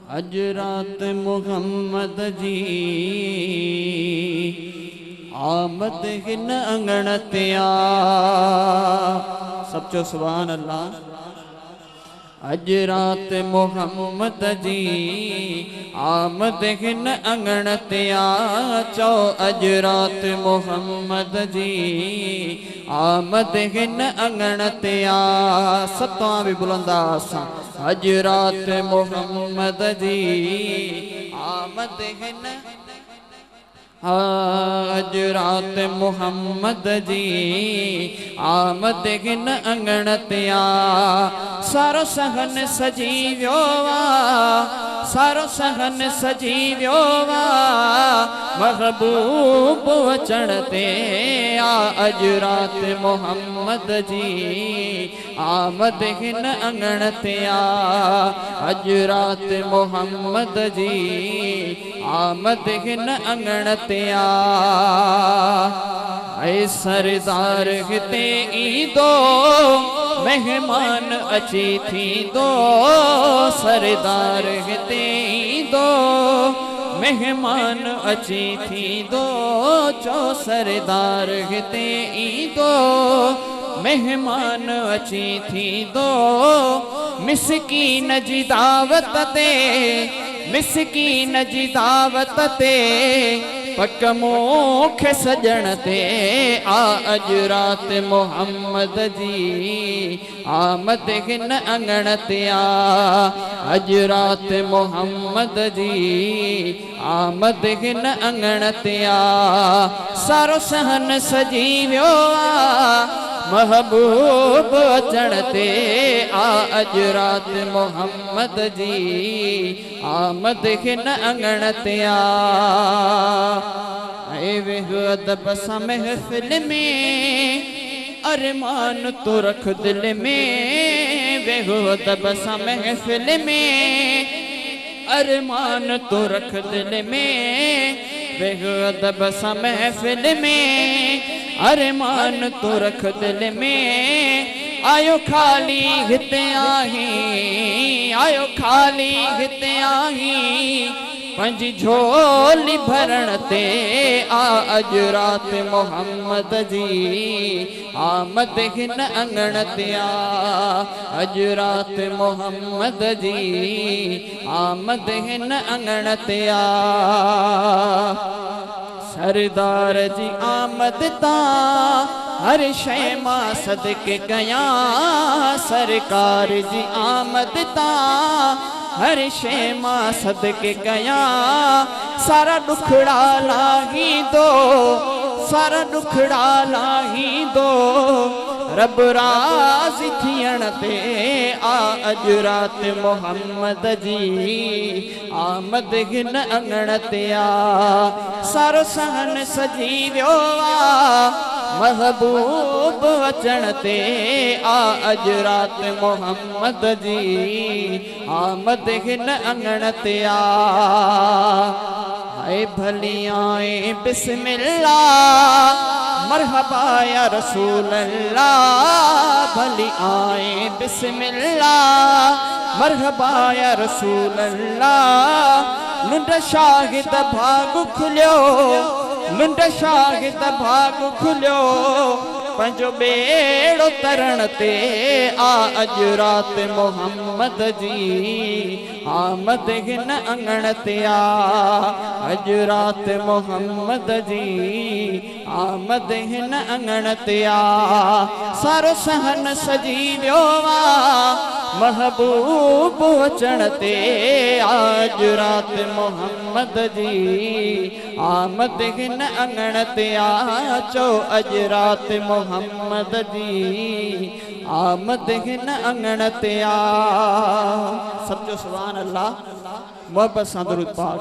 अज रात मुहम्मद जी आमद हिन अंगण ते आ। सब चो सुभान अल्लाह। अज रात मुहम्मद जी आमद हिन अंगण ते आ। चो अज रात मुहम्मद जी आमद हिन अंगण ते आ। सत्तां भी बुलंदा असां। अज रात मुहम्मद जी आमद हिन अज रात मुहम्मद जी आमद हिन अंगण ते आ। सारो सहन सजी वियो आ, सारो सहन सजी वियो आ। महबूब अचण ते आ। अज रात मुहम्मद जी आमद हिन अंगण ते आ। अज रात मुहम्मद जी आमद हिन अंगण ते आ। ऐ सरदार हिते ईंदो मेहमान अची थींदो। सरदार हिते ईंदो मेहमान अची थींदो। चो सरदार हिते ईंदो मेहमान अची थींदो। मिसकीन जी दावत ते, मिसकीन जी दावत ते पक मोखे सजण ते आ। अज रात मुहम्मद जी आमद हिन अंगण ते आ। अज रात मुहम्मद जी आमद हिन अंगण ते आ। सारो सहन सजी वियो आ। महबूब अचण ते आ। अज रात मुहम्मद जी आमद हिन अंगण ते आ। ऐ वेहो अदब सां महफिल में अरमान तो रख दिल में। वेहो अदब सां महफिल में अरमान तो रख दिल में। वेहो अदब सां महफिल में अरमान तो रख दिल में। आयो खाली हिते आही, आयो खाली हिते आही पंजी झोली भरण ते आ। अज रात मुहम्मद जी आमद हिन अंगण ते आ। अज रात मुहम्मद जी आमद हिन अंगण ते आ। सरदार जी आमद ता हर शय मां सदके कया। सरकार जी आमद ता हर शय मां सदके कया। सारा दुखड़ा लाही दो, सारा दुखड़ा लाही दो। रब राज़ी थियण ते आ। अज रात मुहम्मद जी आमद हिन अंगण ते आ। सारो सहन सजी वियो आ। महबूब अचण ते आ। अज रात मुहम्मद जी आमद हिन अंगण ते आ। ऐ भली आए बिस्मिल्लाह मरहबा या रसूल अल्लाह। भली आए बिस्मिल्लाह मरहबा या रसूल अल्लाह। लुंड शाहिद भाग खुलियो, लुंड शाहिद भाग खुलियो पंजो बेड़ो तरण ते आ। अज रात मुहम्मद जी आमद हिन अंगण ते आ। अज रात मुहम्मद जी आमद हिन अंगण ते आ। सारो सहन सजी वियो आ। महबूब अचण ते आज रात मुहम्मद जी आमद हिन अंगण ते आ। चो अज रात मुहम्मद जी आमद हिन अंगण ते आ। सब जो सुभान अल्लाह। मोहब्बत सां दुरूद पाक।